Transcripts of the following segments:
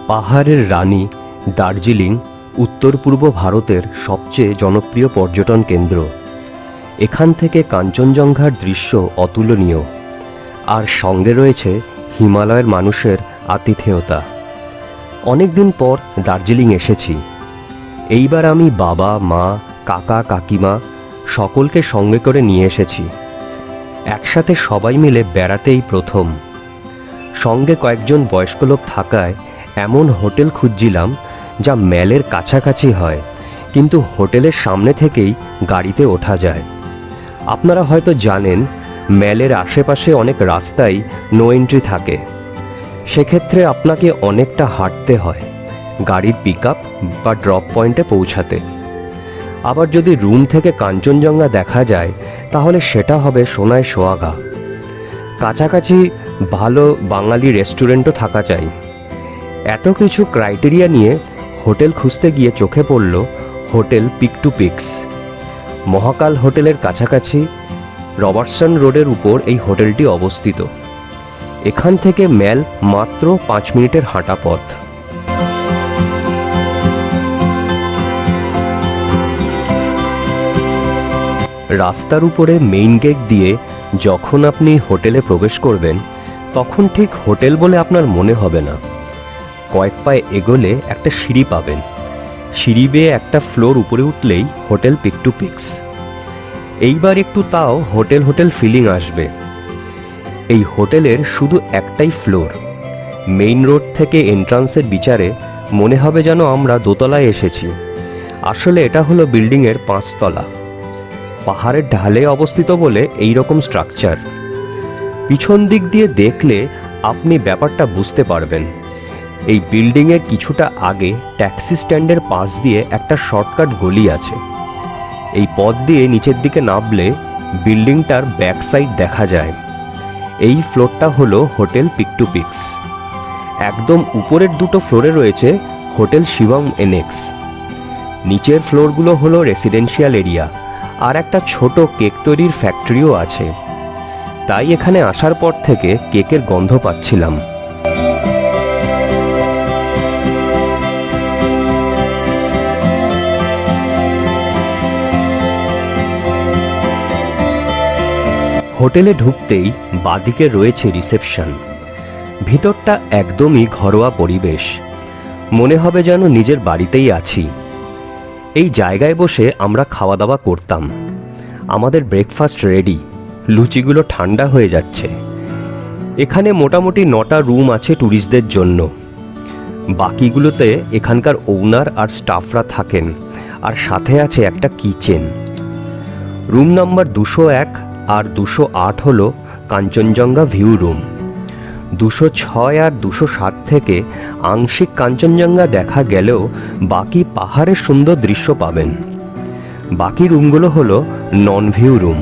পাহাড়ের রানী দার্জিলিং উত্তর পূর্ব ভারতের সবচেয়ে জনপ্রিয় পর্যটন কেন্দ্র। এখান থেকে কাঞ্চনজঙ্ঘার দৃশ্য অতুলনীয়, আর সঙ্গে রয়েছে হিমালয়ের মানুষের আতিথেয়তা। অনেক দিন পর দার্জিলিং এসেছি। এইবার আমি বাবা, মা, কাকা, কাকিমা সকলকে সঙ্গে করে নিয়ে এসেছি। একসাথে সবাই মিলে বেড়াতেই প্রথম। সঙ্গে কয়েকজন বয়স্ক লোক থাকায় এমন হোটেল খুঁজছিলাম যা ম্যালের কাছাকাছি হয়, কিন্তু হোটেলের সামনে থেকেই গাড়িতে ওঠা যায়। আপনারা হয়তো জানেন, ম্যালের আশেপাশে অনেক রাস্তায় নো এন্ট্রি থাকে। সেক্ষেত্রে আপনাকে অনেকটা হাঁটতে হয় গাড়ির পিকআপ বা ড্রপ পয়েন্টে পৌঁছাতে। আবার যদি রুম থেকে কাঞ্চনজঙ্ঘা দেখা যায় তাহলে সেটা হবে সোনায় সোহাগা। কাছাকাছি ভালো বাঙালি রেস্টুরেন্টও থাকা চাই। এত কিছু ক্রাইটেরিয়া নিয়ে হোটেল খুঁজতে গিয়ে চোখে পড়ল হোটেল পিক টু পিক্স। মহাকাল হোটেলের কাছাকাছি রবার্টসন রোডের উপর এই হোটেলটি অবস্থিত। এখান থেকে ম্যাল মাত্র 5 মিনিটের হাঁটা পথ। রাস্তার উপরে মেইন গেট দিয়ে যখন আপনি হোটেলে প্রবেশ করবেন তখন ঠিক হোটেল বলে আপনার মনে হবে না। কয়েক পায়ে এগোলে একটা সিঁড়ি পাবেন। সিঁড়ি বেয়ে একটা ফ্লোর উপরে উঠলেই হোটেল পিক টু পিক্স। এইবার একটু তাও হোটেল হোটেল ফিলিং আসবে। এই হোটেলের শুধু একটাই ফ্লোর। মেইন রোড থেকে এন্ট্রান্সের বিচারে মনে হবে যেন আমরা দোতলায় এসেছি। আসলে এটা হলো বিল্ডিংয়ের 5 তলা। পাহাড়ের ঢালে অবস্থিত বলে এই রকম স্ট্রাকচার। পিছন দিক দিয়ে দেখলে আপনি ব্যাপারটা বুঝতে পারবেন। এই বিল্ডিংয়ের কিছুটা আগে ট্যাক্সি স্ট্যান্ডের পাশ দিয়ে একটা শর্টকাট গলি আছে। এই পথ দিয়ে নিচের দিকে নামলে বিল্ডিংটার ব্যাক সাইড দেখা যায়। এই ফ্লোরটা হলো হোটেল পিক টু পিক্স। একদম উপরের দুটো ফ্লোরে রয়েছে হোটেল শিবম এনেক্স। নিচের ফ্লোরগুলো হলো রেসিডেন্সিয়াল এরিয়া, আর একটা ছোট কেক তৈরির ফ্যাক্টরিও আছে। তাই এখানে আসার পর থেকে কেকের গন্ধ পাচ্ছিলাম। হোটেলে ঢুকতেই বাদিকে রয়েছে রিসেপশন। ভিতরটা একদমই ঘরোয়া পরিবেশ, মনে হবে যেন নিজের বাড়িতেই আছি। এই জায়গায় বসে আমরা খাওয়া দাওয়া করতাম। আমাদের ব্রেকফাস্ট রেডি, লুচিগুলো ঠান্ডা হয়ে যাচ্ছে। এখানে মোটামুটি 9টা রুম আছে ট্যুরিস্টদের জন্য। বাকিগুলোতে এখানকার ওনার আর স্টাফরা থাকেন, আর সাথে আছে একটা কিচেন। রুম নাম্বার 201 আর 208 হলো কাঞ্চনজঙ্ঘা ভিউ রুম। 206 আর 207 থেকে আংশিক কাঞ্চনজঙ্ঘা দেখা গেলেও বাকি পাহাড়ের সুন্দর দৃশ্য পাবেন। বাকি রুমগুলো হলো নন ভিউ রুম।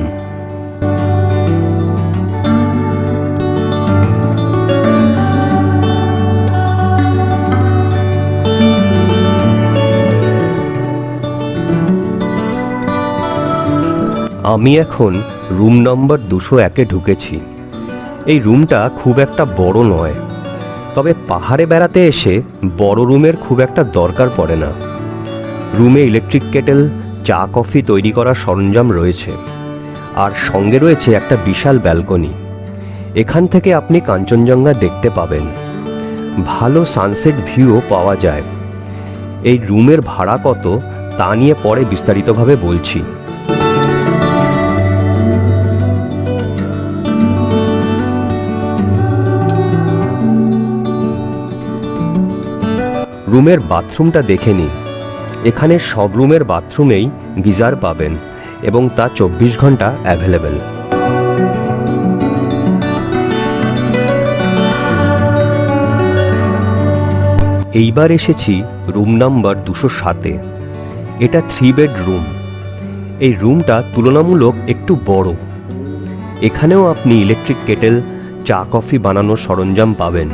আমি এখন রুম নম্বর 201-এ ঢুকেছি। এই রুমটা খুব একটা বড় নয়, তবে পাহাড়ে বেড়াতে এসে বড় রুমের খুব একটা দরকার পড়ে না। রুমে ইলেকট্রিক কেটেল, চা কফি তৈরি করার সরঞ্জাম রয়েছে, আর সঙ্গে রয়েছে একটা বিশাল ব্যালকনি। এখান থেকে আপনি কাঞ্চনজঙ্ঘা দেখতে পাবেন। ভালো সানসেট ভিউও পাওয়া যায়। এই রুমের ভাড়া কত তা নিয়ে পরে বিস্তারিতভাবে বলছি। রুমের বাথরুমটা দেখে নিন। এখানে সব রুমের বাথরুমেই গিজার পাবেন এবং তা 24 ঘন্টা অ্যাভেলেবেল। এইবার এসেছি রুম নাম্বার 207-এ। এটা 3 বেড রুম। এই রুমটা তুলনামূলক একটু বড়। এখানেও আপনি ইলেকট্রিক কেটেল, চা কফি বানানোর সরঞ্জাম পাবেন।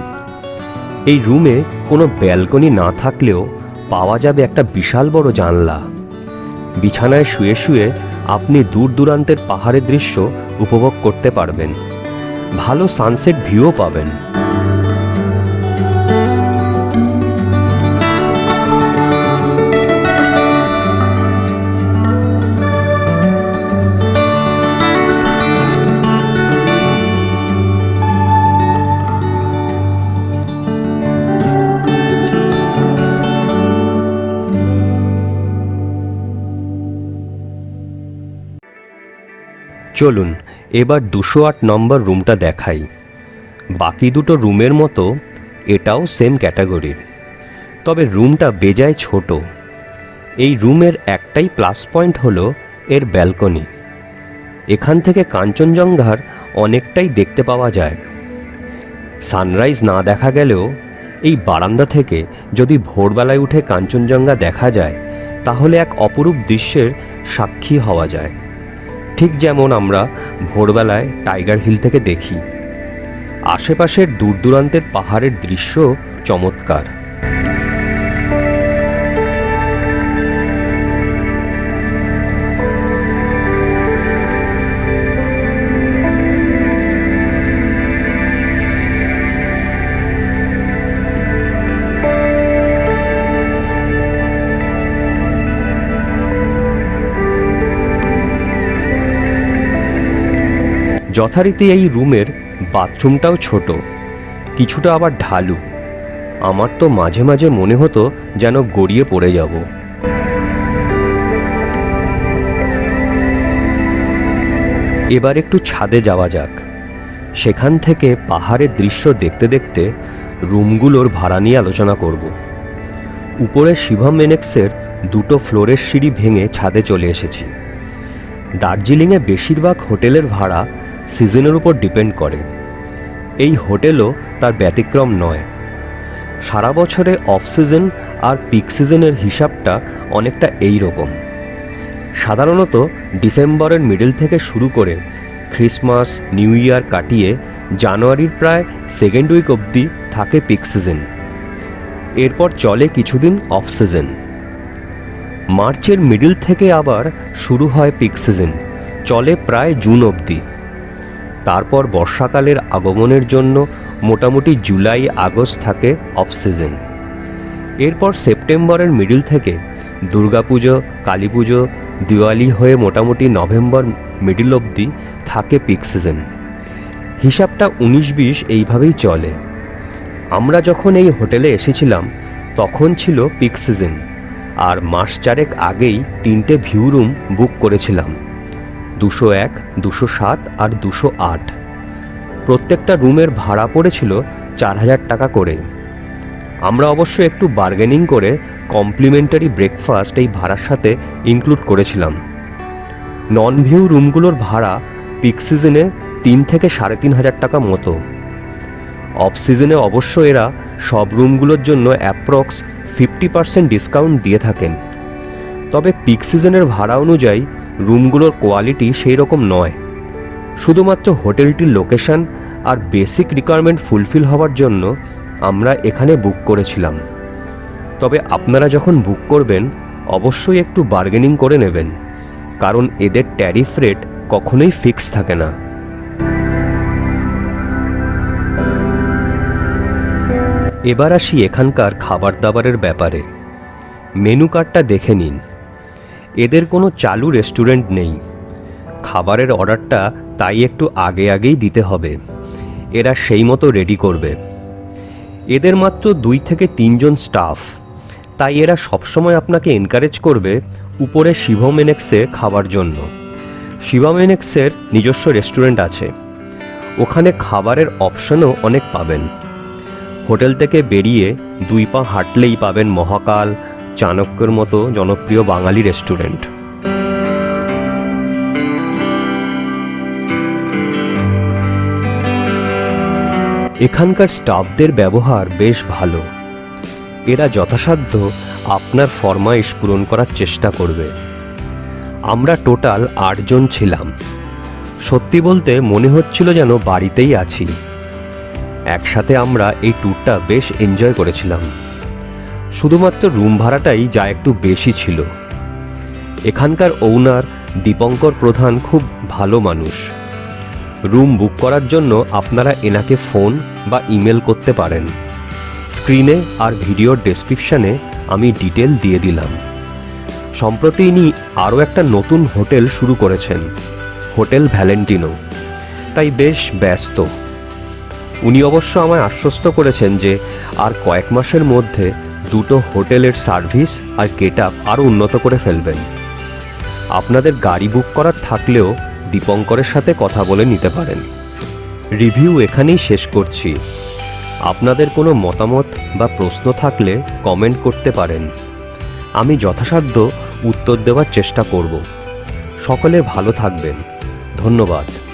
এই রুমে কোনো ব্যালকনি না থাকলেও পাওয়া যাবে একটা বিশাল বড় জানলা। বিছানায় শুয়ে শুয়ে আপনি দূর দূরান্তের পাহাড়ের দৃশ্য উপভোগ করতে পারবেন। ভালো সানসেট ভিউও পাবেন। চলুন এবার 208 নম্বর রুমটা দেখাই। বাকি দুটো রুমের মতো এটাও সেম ক্যাটাগরির, তবে রুমটা বেজায় ছোট। এই রুমের একটাই প্লাস পয়েন্ট হলো এর ব্যালকনি। এখান থেকে কাঞ্চনজঙ্ঘার অনেকটাই দেখতে পাওয়া যায়। সানরাইজ না দেখা গেলেও এই বারান্দা থেকে যদি ভোরবেলায় উঠে কাঞ্চনজঙ্ঘা দেখা যায় তাহলে এক অপরূপ দৃশ্যের সাক্ষী হওয়া যায়, ঠিক যেমন আমরা ভোরবেলায় টাইগার হিল থেকে দেখি। আশেপাশের দূর দূরান্তের পাহাড়ের দৃশ্য চমৎকার। যথারীতি এই রুমের বাথরুমটাও ছোট, কিছুটা আবার ঢালু। আমার তো মাঝে মাঝে মনে হতো যেন গড়িয়ে পড়ে যাব। এবার একটু ছাদে যাওয়া যাক। সেখান থেকে পাহাড়ের দৃশ্য দেখতে দেখতে রুমগুলোর ভাড়া নিয়ে আলোচনা করব। উপরে শিভম এনেক্সের 2টো ফ্লোরের সিঁড়ি ভেঙে ছাদে চলে এসেছি। দার্জিলিংয়ে বেশিরভাগ হোটেলের ভাড়া সিজনের উপর ডিপেন্ড করে। এই হোটেলও তার ব্যতিক্রম নয়। সারা বছরে অফ সিজন আর পিক সিজনের হিসাবটা অনেকটা এই রকম। সাধারণত ডিসেম্বরের মিডল থেকে শুরু করে ক্রিসমাস নিউ ইয়ার কাটিয়ে জানুয়ারির প্রায় সেকেন্ড উইক অবধি থাকে পিক সিজন। এরপর চলে কিছুদিন অফ সিজন। মার্চের মিডল থেকে আবার শুরু হয় পিক সিজন, চলে প্রায় জুন অবধি। তারপর বর্ষাকালের আগমনের জন্য মোটামুটি জুলাই আগস্ট থাকে অফ সিজন। এরপর সেপ্টেম্বরের মিডল থেকে দুর্গাপুজো, কালী পুজো, দিওয়ালি হয়ে মোটামুটি নভেম্বর মিডল অবধি থাকে পিক সিজন। হিসাবটা 19-20 এইভাবেই চলে। আমরা যখন এই হোটেলে এসেছিলাম তখন ছিল পিক সিজন, আর মাস চারেক আগেই 3টে ভিউ রুম বুক করেছিলাম, 201, 207 আর 208। প্রত্যেকটা রুমের ভাড়া পড়েছিল 4000 টাকা করে। আমরা অবশ্য একটু বার্গেনিং করে কমপ্লিমেন্টারি ব্রেকফাস্ট এই ভাড়ার সাথে ইনক্লুড করেছিলাম। নন ভিউ রুমগুলোর ভাড়া পিক সিজনে 3 থেকে 3500 টাকা মতো। অফ সিজনে অবশ্য এরা সব রুমগুলোর জন্য অ্যাপ্রক্স 50% ডিসকাউন্ট দিয়ে থাকেন। তবে পিক সিজনের ভাড়া অনুযায়ী রুমগুলোর কোয়ালিটি সেই রকম নয়। শুধুমাত্র হোটেলটির লোকেশন আর বেসিক রিকোয়ারমেন্ট ফুলফিল হওয়ার জন্য আমরা এখানে বুক করেছিলাম। তবে আপনারা যখন বুক করবেন অবশ্যই একটু বার্গেনিং করে নেবেন, কারণ এদের ট্যারিফ রেট কখনোই ফিক্স থাকে না। এবার আসি এখানকার খাবার দাবারের ব্যাপারে। মেনু কার্ডটা দেখে নিন। এদের কোনো চালু রেস্টুরেন্ট নেই। খাবারের অর্ডারটা তাই একটু আগেই দিতে হবে, এরা সেই মতো রেডি করবে। এদের মাত্র 2 থেকে 3 জন স্টাফ, তাই এরা সবসময় আপনাকে এনকারেজ করবে উপরে শিভম এনেক্সে খাবার জন্য। শিভম এনেক্সের নিজস্ব রেস্টুরেন্ট আছে, ওখানে খাবারের অপশনও অনেক পাবেন। হোটেল থেকে বেরিয়ে 2 পা হাঁটলেই পাবেন মহাকাল, চাণক্যের মতো জনপ্রিয় বাঙালি রেস্টুরেন্ট। এখানকার স্টাফদের ব্যবহার বেশ ভালো। এরা যথাসাধ্য আপনার ফরমাইশ পূরণ করার চেষ্টা করবে। আমরা টোটাল 8 জন ছিলাম। সত্যি বলতে মনে হচ্ছিল যেন বাড়িতেই আছি। একসাথে আমরা এই ট্যুরটা বেশ এনজয় করেছিলাম। শুধুমাত্র রুম ভাড়াটাই যা একটু বেশি ছিল। এখানকার ওনার দীপঙ্কর প্রধান খুব ভালো মানুষ। রুম বুক করার জন্য আপনারা এনাকে ফোন বা ইমেল করতে পারেন। স্ক্রিনে আর ভিডিওর ডেসক্রিপশানে আমি ডিটেল দিয়ে দিলাম। সম্প্রতি ইনি আরও একটা নতুন হোটেল শুরু করেছেন, হোটেল ভ্যালেন্টিনো, তাই বেশ ব্যস্ত। উনি অবশ্য আমায় আশ্বস্ত করেছেন যে আর কয়েক মাসের মধ্যে 2টো হোটেলের সার্ভিস আর গেট আপ আরও উন্নত করে ফেলবেন। আপনাদের গাড়ি বুক করার থাকলেও দীপঙ্করের সাথে কথা বলে নিতে পারেন। রিভিউ এখানেই শেষ করছি। আপনাদের কোনো মতামত বা প্রশ্ন থাকলে কমেন্ট করতে পারেন। আমি যথাসাধ্য উত্তর দেওয়ার চেষ্টা করব। সকলে ভালো থাকবেন। ধন্যবাদ।